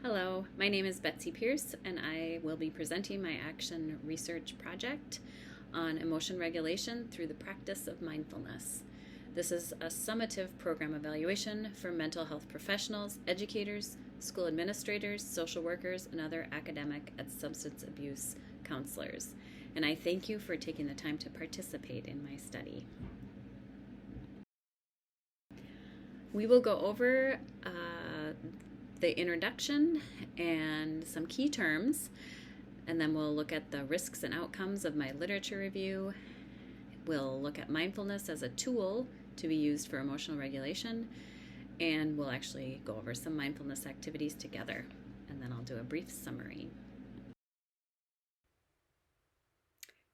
Hello, my name is Betsy Peirce, and I will be presenting my action research project on emotion regulation through the practice of mindfulness. This is a summative program evaluation for mental health professionals, educators, school administrators, social workers, and other academic and substance abuse counselors. And I thank you for taking the time to participate in my study. We will go over the introduction and some key terms, and then we'll look at the risks and outcomes of my literature review. We'll look at mindfulness as a tool to be used for emotional regulation, and we'll actually go over some mindfulness activities together, and then I'll do a brief summary.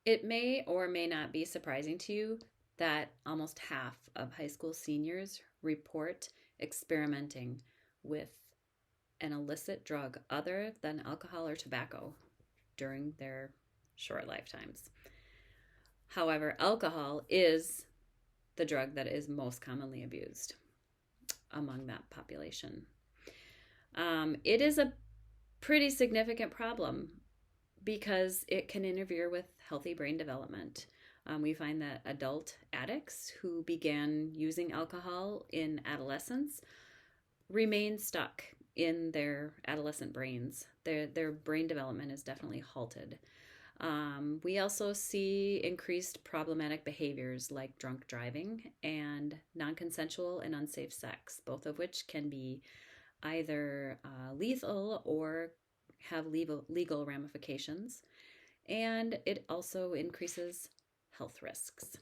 It may or may not be surprising to you that almost half of high school seniors report experimenting with an illicit drug other than alcohol or tobacco during their short lifetimes. However, alcohol is the drug that is most commonly abused among that population. It is a pretty significant problem because it can interfere with healthy brain development. We find that adult addicts who began using alcohol in adolescence remain stuck in their adolescent brains. Their brain development is definitely halted. We also see increased problematic behaviors like drunk driving and non-consensual and unsafe sex, both of which can be either lethal or have legal ramifications. And it also increases health risks.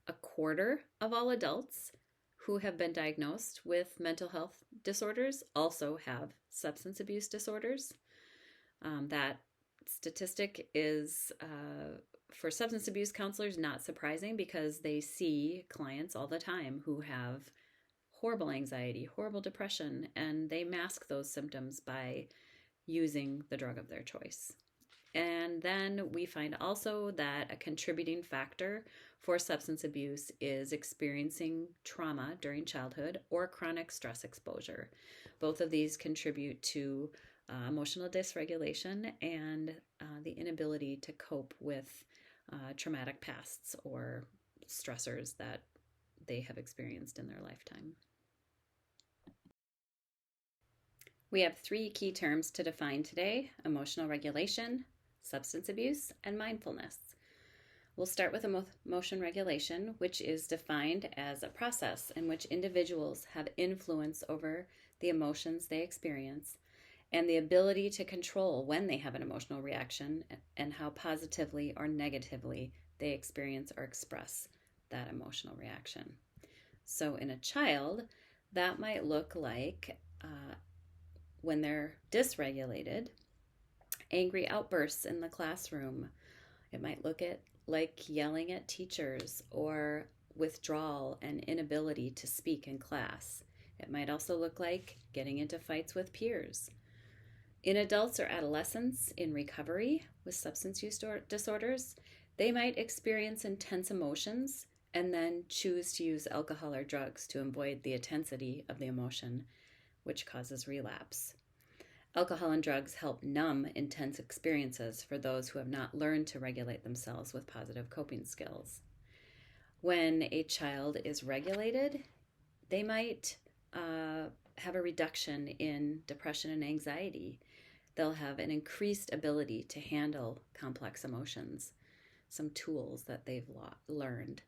A quarter of all adults who have been diagnosed with mental health disorders also have substance abuse disorders. That statistic is, for substance abuse counselors, not surprising because they see clients all the time who have horrible anxiety, horrible depression, and they mask those symptoms by using the drug of their choice. And then we find also that a contributing factor for substance abuse is experiencing trauma during childhood or chronic stress exposure. Both of these contribute to emotional dysregulation and the inability to cope with traumatic pasts or stressors that they have experienced in their lifetime. We have three key terms to define today: emotional regulation, substance abuse, and mindfulness. We'll start with emotion regulation, which is defined as a process in which individuals have influence over the emotions they experience and the ability to control when they have an emotional reaction and how positively or negatively they experience or express that emotional reaction. So in a child, that might look like when they're dysregulated, angry outbursts in the classroom. It might look like yelling at teachers or withdrawal and inability to speak in class. It might also look like getting into fights with peers. In adults or adolescents in recovery with substance use disorders, they might experience intense emotions and then choose to use alcohol or drugs to avoid the intensity of the emotion, which causes relapse. Alcohol and drugs help numb intense experiences for those who have not learned to regulate themselves with positive coping skills. When a child is regulated, they might have a reduction in depression and anxiety. They'll have an increased ability to handle complex emotions, some tools that they've learned.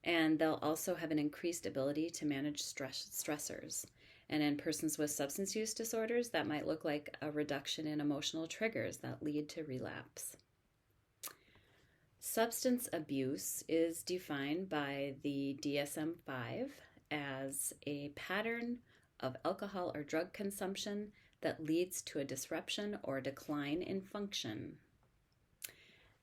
And they'll also have an increased ability to manage stressors. And in persons with substance use disorders, that might look like a reduction in emotional triggers that lead to relapse. Substance abuse is defined by the DSM-5 as a pattern of alcohol or drug consumption that leads to a disruption or decline in function.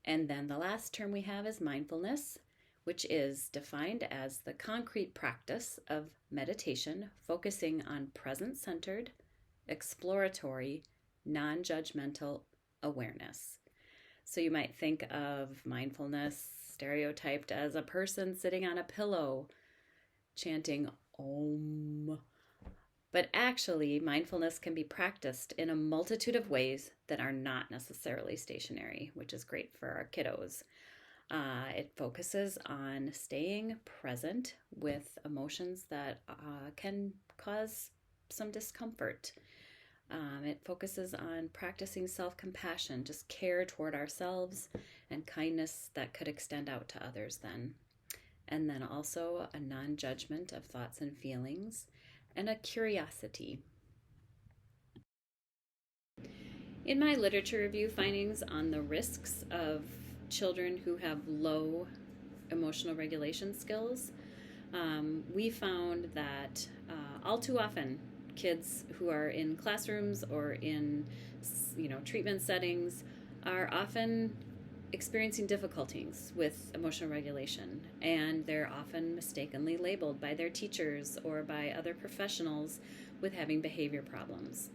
And then the last term we have is mindfulness, which is defined as the concrete practice of meditation focusing on present-centered, exploratory, non-judgmental awareness. So you might think of mindfulness stereotyped as a person sitting on a pillow chanting Om But actually, mindfulness can be practiced in a multitude of ways that are not necessarily stationary, which is great for our kiddos. It focuses on staying present with emotions that can cause some discomfort. It focuses on practicing self compassion, just care toward ourselves, and kindness that could extend out to others, then. And then also a non judgment of thoughts and feelings, and a curiosity. In my literature review findings on the risks of children who have low emotional regulation skills, we found that all too often kids who are in classrooms or in treatment settings are often experiencing difficulties with emotional regulation, and they're often mistakenly labeled by their teachers or by other professionals with having behavior problems.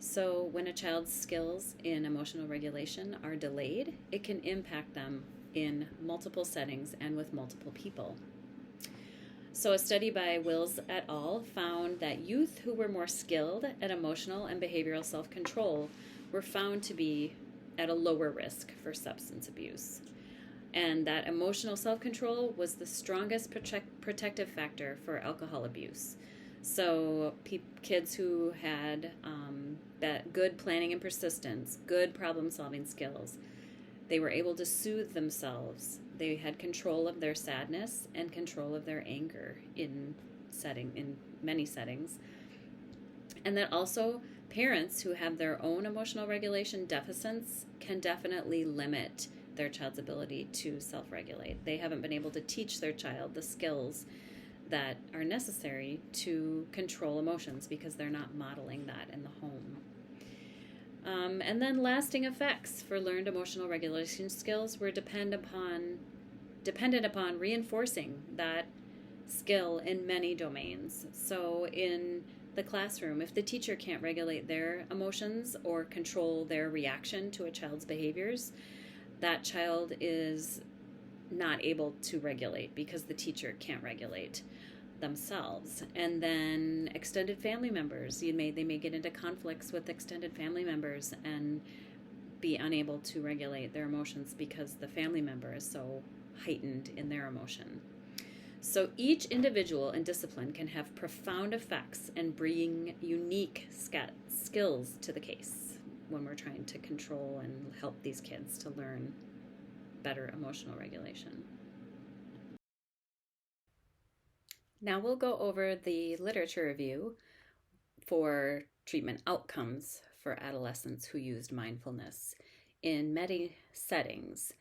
So when a child's skills in emotional regulation are delayed, it can impact them in multiple settings and with multiple people. So a study by Wills et al. Found that youth who were more skilled at emotional and behavioral self-control were found to be at a lower risk for substance abuse. And that emotional self-control was the strongest protective factor for alcohol abuse. So kids who had good planning and persistence, good problem-solving skills, they were able to soothe themselves. They had control of their sadness and control of their anger in many settings. And that also parents who have their own emotional regulation deficits can definitely limit their child's ability to self-regulate. They haven't been able to teach their child the skills that are necessary to control emotions because they're not modeling that in the home. And then lasting effects for learned emotional regulation skills were dependent upon reinforcing that skill in many domains. So in the classroom, if the teacher can't regulate their emotions or control their reaction to a child's behaviors, that child is not able to regulate because the teacher can't regulate themselves. And then extended family members, they may get into conflicts with extended family members and be unable to regulate their emotions because the family member is so heightened in their emotion. So each individual and discipline can have profound effects and bring unique skills to the case when we're trying to control and help these kids to learn better emotional regulation. Now we'll go over the literature review for treatment outcomes for adolescents who used mindfulness. In many settings,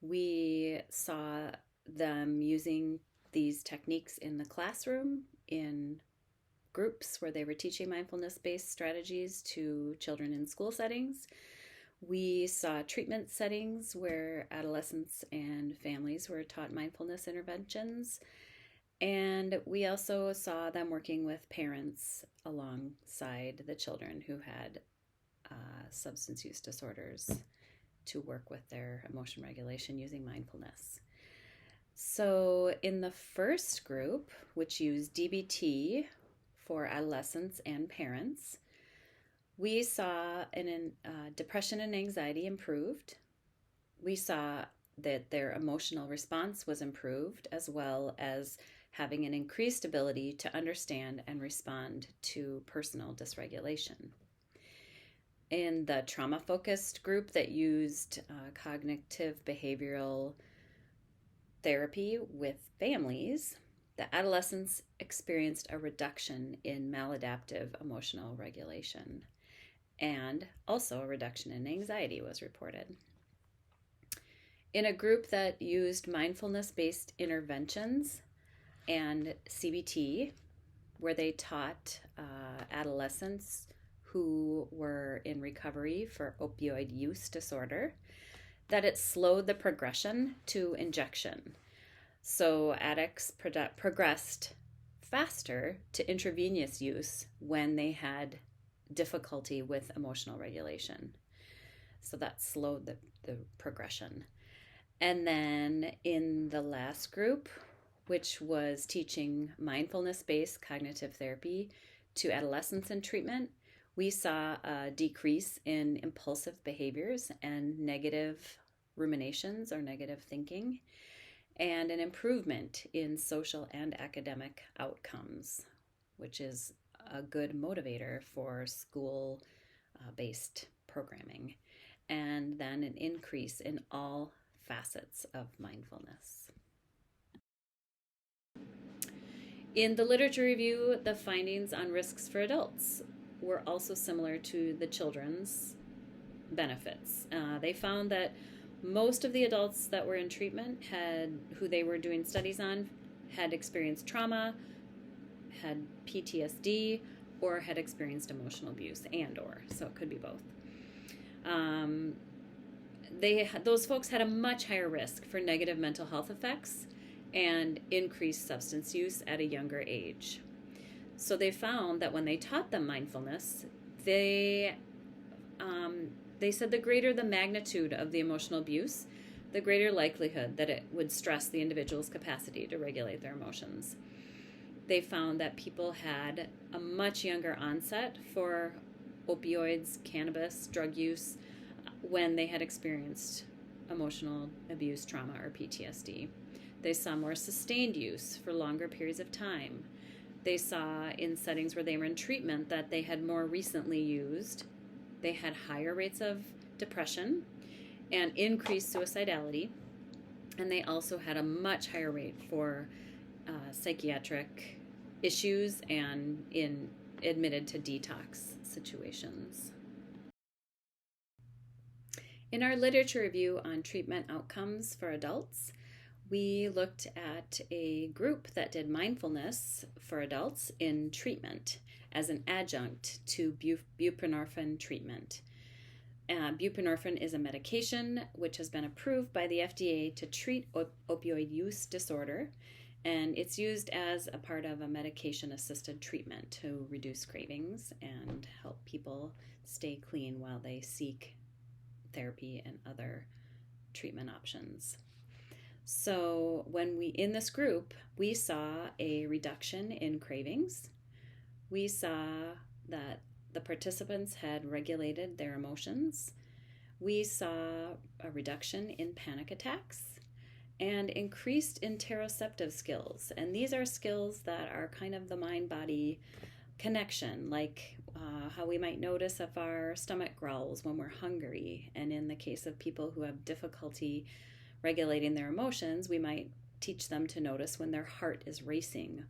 we saw them using these techniques in the classroom, in groups where they were teaching mindfulness-based strategies to children in school settings. We saw treatment settings where adolescents and families were taught mindfulness interventions. And we also saw them working with parents alongside the children who had substance use disorders to work with their emotion regulation using mindfulness. So in the first group, which used DBT for adolescents and parents, we saw depression and anxiety improved. We saw that their emotional response was improved, as well as having an increased ability to understand and respond to personal dysregulation. In the trauma-focused group that used cognitive behavioral therapy with families, the adolescents experienced a reduction in maladaptive emotional regulation, and also a reduction in anxiety was reported. In a group that used mindfulness-based interventions and CBT, where they taught adolescents who were in recovery for opioid use disorder, that it slowed the progression to injection. So addicts progressed faster to intravenous use when they had difficulty with emotional regulation. So that slowed the progression. And then in the last group, which was teaching mindfulness-based cognitive therapy to adolescents in treatment, we saw a decrease in impulsive behaviors and negative ruminations or negative thinking, and an improvement in social and academic outcomes, which is a good motivator for school-based programming, and then an increase in all facets of mindfulness. In the literature review, the findings on risks for adults were also similar to the children's benefits. They found that most of the adults that were in treatment who they were doing studies on had experienced trauma, had PTSD, or had experienced emotional abuse, so it could be both. Those folks had a much higher risk for negative mental health effects and increased substance use at a younger age. So they found that when they taught them mindfulness, they said the greater the magnitude of the emotional abuse, the greater likelihood that it would stress the individual's capacity to regulate their emotions. They found that people had a much younger onset for opioids, cannabis, drug use when they had experienced emotional abuse, trauma, or PTSD. They saw more sustained use for longer periods of time. They saw in settings where they were in treatment that they had more recently used. They had higher rates of depression and increased suicidality. And they also had a much higher rate for psychiatric issues and admitted to detox situations. In our literature review on treatment outcomes for adults, we looked at a group that did mindfulness for adults in treatment as an adjunct to buprenorphine treatment. Buprenorphine is a medication which has been approved by the FDA to treat opioid use disorder, and it's used as a part of a medication-assisted treatment to reduce cravings and help people stay clean while they seek therapy and other treatment options. So in this group, we saw a reduction in cravings. We saw that the participants had regulated their emotions. We saw a reduction in panic attacks and increased interoceptive skills. And these are skills that are kind of the mind-body connection, like how we might notice if our stomach growls when we're hungry. And in the case of people who have difficulty regulating their emotions, we might teach them to notice when their heart is racing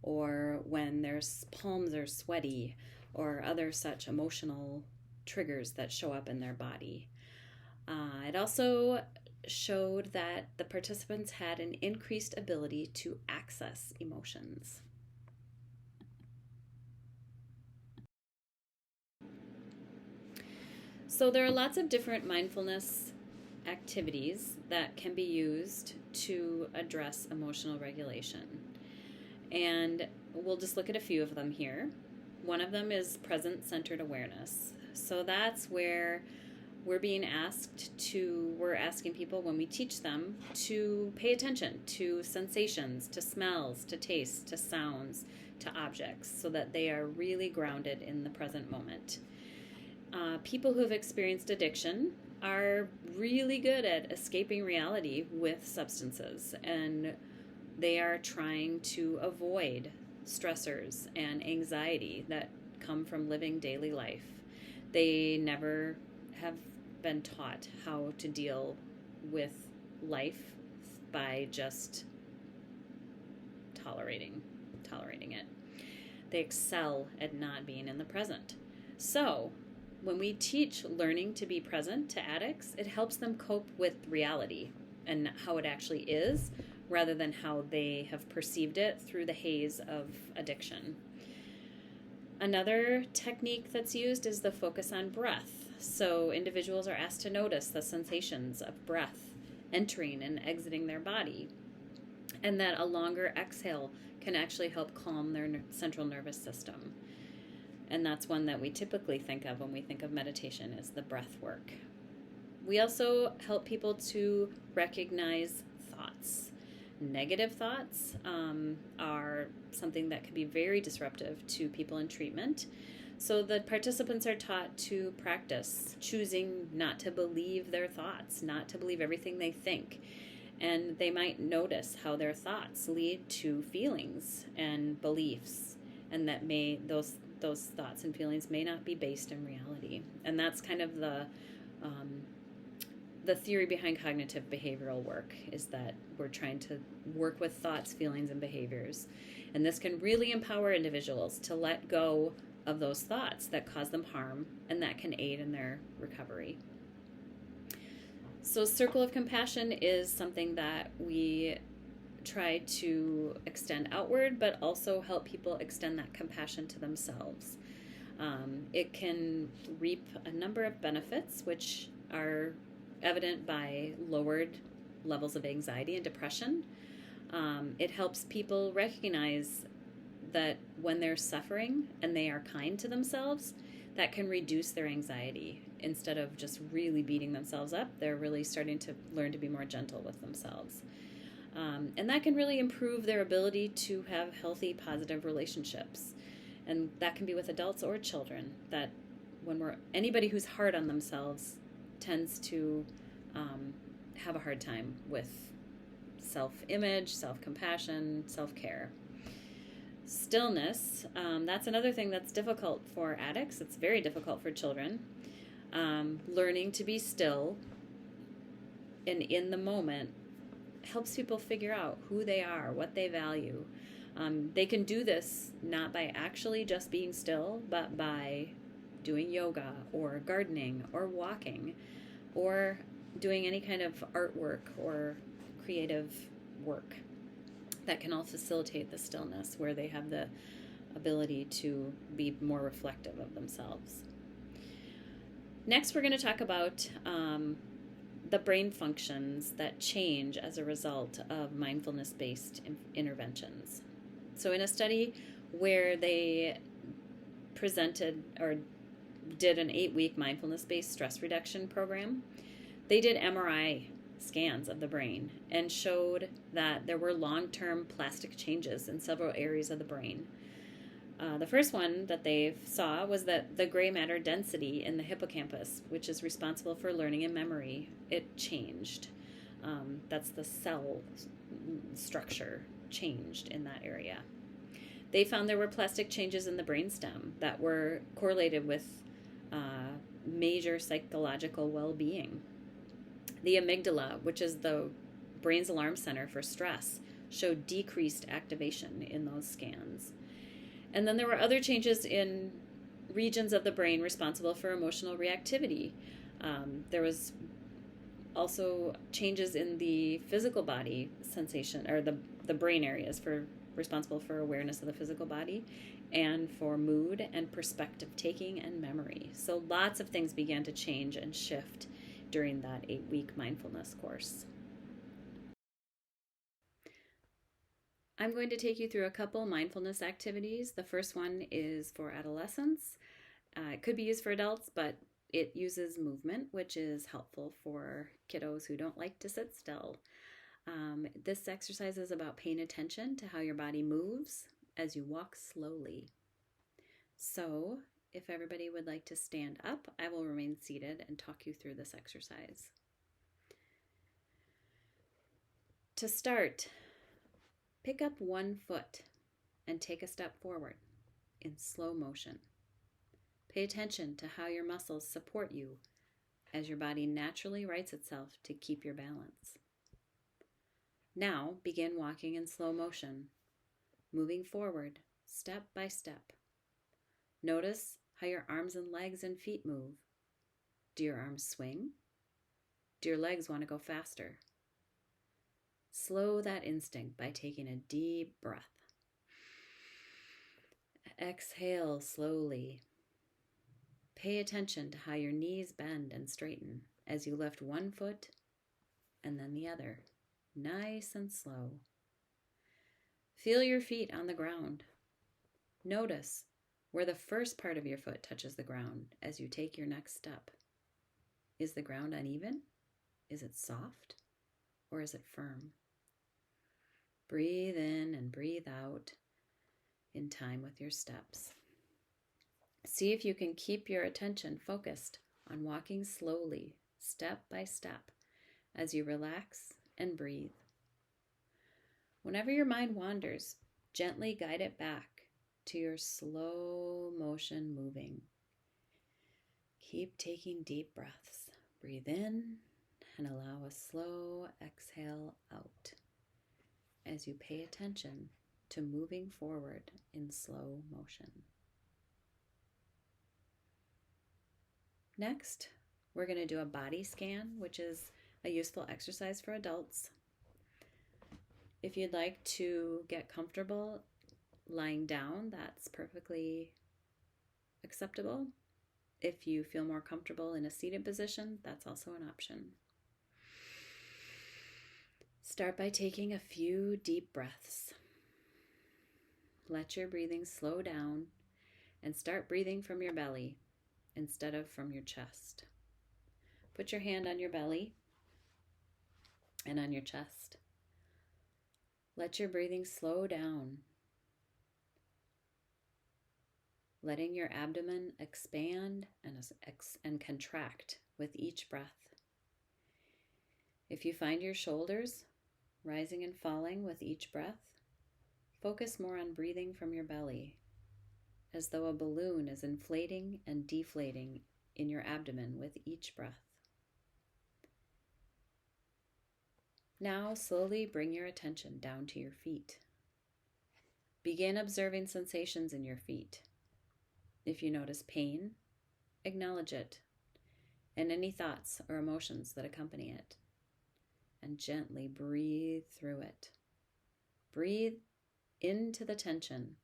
or when their palms are sweaty or other such emotional triggers that show up in their body. It also showed that the participants had an increased ability to access emotions. So there are lots of different mindfulness activities that can be used to address emotional regulation. And we'll just look at a few of them here. One of them is present-centered awareness. So that's where we're asking people when we teach them to pay attention to sensations, to smells, to tastes, to sounds, to objects, so that they are really grounded in the present moment. People who have experienced addiction are really good at escaping reality with substances, and they are trying to avoid stressors and anxiety that come from living daily life. They never have been taught how to deal with life by just tolerating it. They excel at not being in the present. So when we teach learning to be present to addicts, it helps them cope with reality and how it actually is, rather than how they have perceived it through the haze of addiction. Another technique that's used is the focus on breath. So individuals are asked to notice the sensations of breath entering and exiting their body, and that a longer exhale can actually help calm their central nervous system. And that's one that we typically think of when we think of meditation, is the breath work. We also help people to recognize thoughts. negative thoughts are something that can be very disruptive to people in treatment. So the participants are taught to practice choosing not to believe their thoughts, not to believe everything they think. And they might notice how their thoughts lead to feelings and beliefs, and that those thoughts and feelings may not be based in reality. And that's kind of the theory behind cognitive behavioral work, is that we're trying to work with thoughts, feelings, and behaviors. And this can really empower individuals to let go of those thoughts that cause them harm, and that can aid in their recovery. So circle of compassion is something that we try to extend outward, but also help people extend that compassion to themselves. It can reap a number of benefits, which are evident by lowered levels of anxiety and depression. It helps people recognize that when they're suffering and they are kind to themselves, that can reduce their anxiety. Instead of just really beating themselves up, they're really starting to learn to be more gentle with themselves. And that can really improve their ability to have healthy, positive relationships. And that can be with adults or children. That anybody who's hard on themselves tends to have a hard time with self-image, self-compassion, self-care. Stillness, that's another thing that's difficult for addicts. It's very difficult for children. Learning to be still and in the moment helps people figure out who they are, what they value. They can do this not by actually just being still, but by doing yoga or gardening or walking or doing any kind of artwork or creative work that can all facilitate the stillness, where they have the ability to be more reflective of themselves. Next, we're going to talk about the brain functions that change as a result of mindfulness-based interventions. So in a study where they presented or did an 8-week mindfulness-based stress reduction program, they did MRI scans of the brain and showed that there were long-term plastic changes in several areas of the brain. The first one that they saw was that the gray matter density in the hippocampus, which is responsible for learning and memory, it changed. That's the cell structure changed in that area. They found there were plastic changes in the brainstem that were correlated with major psychological well-being. The amygdala, which is the brain's alarm center for stress, showed decreased activation in those scans. And then there were other changes in regions of the brain responsible for emotional reactivity. There was also changes in the physical body sensation, or the brain areas responsible for awareness of the physical body and for mood and perspective taking and memory. So lots of things began to change and shift during that 8-week mindfulness course. I'm going to take you through a couple mindfulness activities. The first one is for adolescents. It could be used for adults, but it uses movement, which is helpful for kiddos who don't like to sit still. This exercise is about paying attention to how your body moves as you walk slowly. So, if everybody would like to stand up, I will remain seated and talk you through this exercise. To start, pick up one foot and take a step forward in slow motion. Pay attention to how your muscles support you as your body naturally rights itself to keep your balance. Now begin walking in slow motion, moving forward step by step. Notice how your arms and legs and feet move. Do your arms swing? Do your legs want to go faster? Slow that instinct by taking a deep breath. Exhale slowly. Pay attention to how your knees bend and straighten as you lift one foot and then the other, nice and slow. Feel your feet on the ground. Notice where the first part of your foot touches the ground as you take your next step. Is the ground uneven? Is it soft? Or is it firm? Breathe in and breathe out in time with your steps. See if you can keep your attention focused on walking slowly, step by step, as you relax and breathe. Whenever your mind wanders, gently guide it back to your slow motion moving. Keep taking deep breaths. Breathe in and allow a slow exhale out as you pay attention to moving forward in slow motion. Next, we're going to do a body scan, which is a useful exercise for adults. If you'd like to get comfortable lying down, that's perfectly acceptable. If you feel more comfortable in a seated position, that's also an option. Start by taking a few deep breaths. Let your breathing slow down and start breathing from your belly instead of from your chest. Put your hand on your belly and on your chest. Let your breathing slow down, letting your abdomen expand and contract with each breath. If you find your shoulders rising and falling with each breath, focus more on breathing from your belly, as though a balloon is inflating and deflating in your abdomen with each breath. Now slowly bring your attention down to your feet. Begin observing sensations in your feet. If you notice pain, acknowledge it, and any thoughts or emotions that accompany it, and gently breathe through it. Breathe into the tension.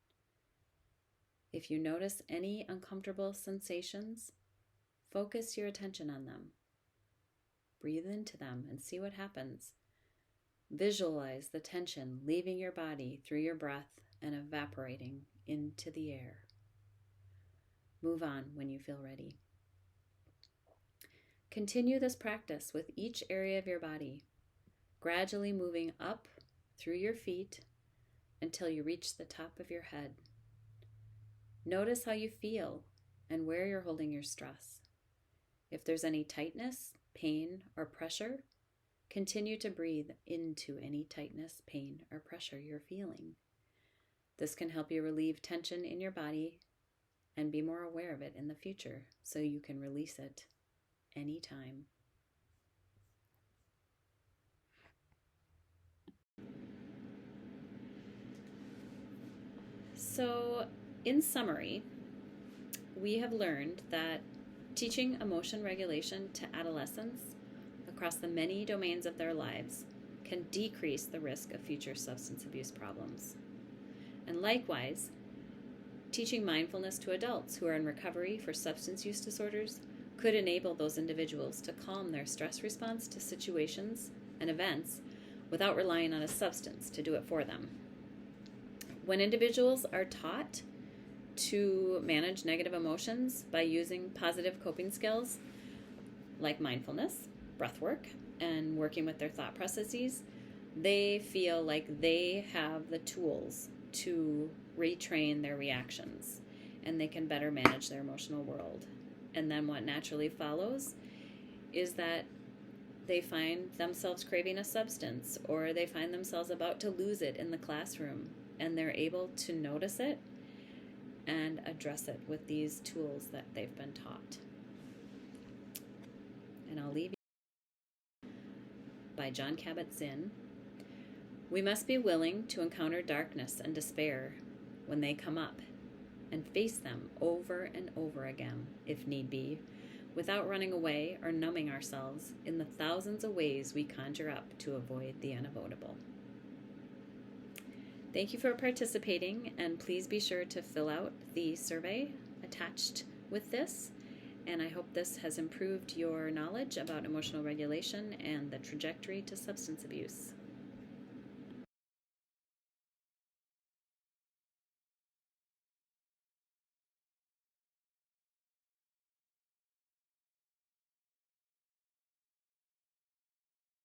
If you notice any uncomfortable sensations, focus your attention on them. Breathe into them and see what happens. Visualize the tension leaving your body through your breath and evaporating into the air. Move on when you feel ready. Continue this practice with each area of your body, gradually moving up through your feet until you reach the top of your head. Notice how you feel and where you're holding your stress. If there's any tightness, pain, or pressure, continue to breathe into any tightness, pain, or pressure you're feeling. This can help you relieve tension in your body and be more aware of it in the future so you can release it anytime. So, in summary, we have learned that teaching emotion regulation to adolescents across the many domains of their lives can decrease the risk of future substance abuse problems. And likewise, teaching mindfulness to adults who are in recovery for substance use disorders could enable those individuals to calm their stress response to situations and events without relying on a substance to do it for them. When individuals are taught to manage negative emotions by using positive coping skills like mindfulness, breath work, and working with their thought processes, they feel like they have the tools to retrain their reactions and they can better manage their emotional world. And then what naturally follows is that they find themselves craving a substance, or they find themselves about to lose it in the classroom, and they're able to notice it and address it with these tools that they've been taught. And I'll leave you by John Kabat-Zinn. We must be willing to encounter darkness and despair when they come up and face them over and over again, if need be, without running away or numbing ourselves in the thousands of ways we conjure up to avoid the unavoidable. Thank you for participating, and please be sure to fill out the survey attached with this. And I hope this has improved your knowledge about emotional regulation and the trajectory to substance abuse.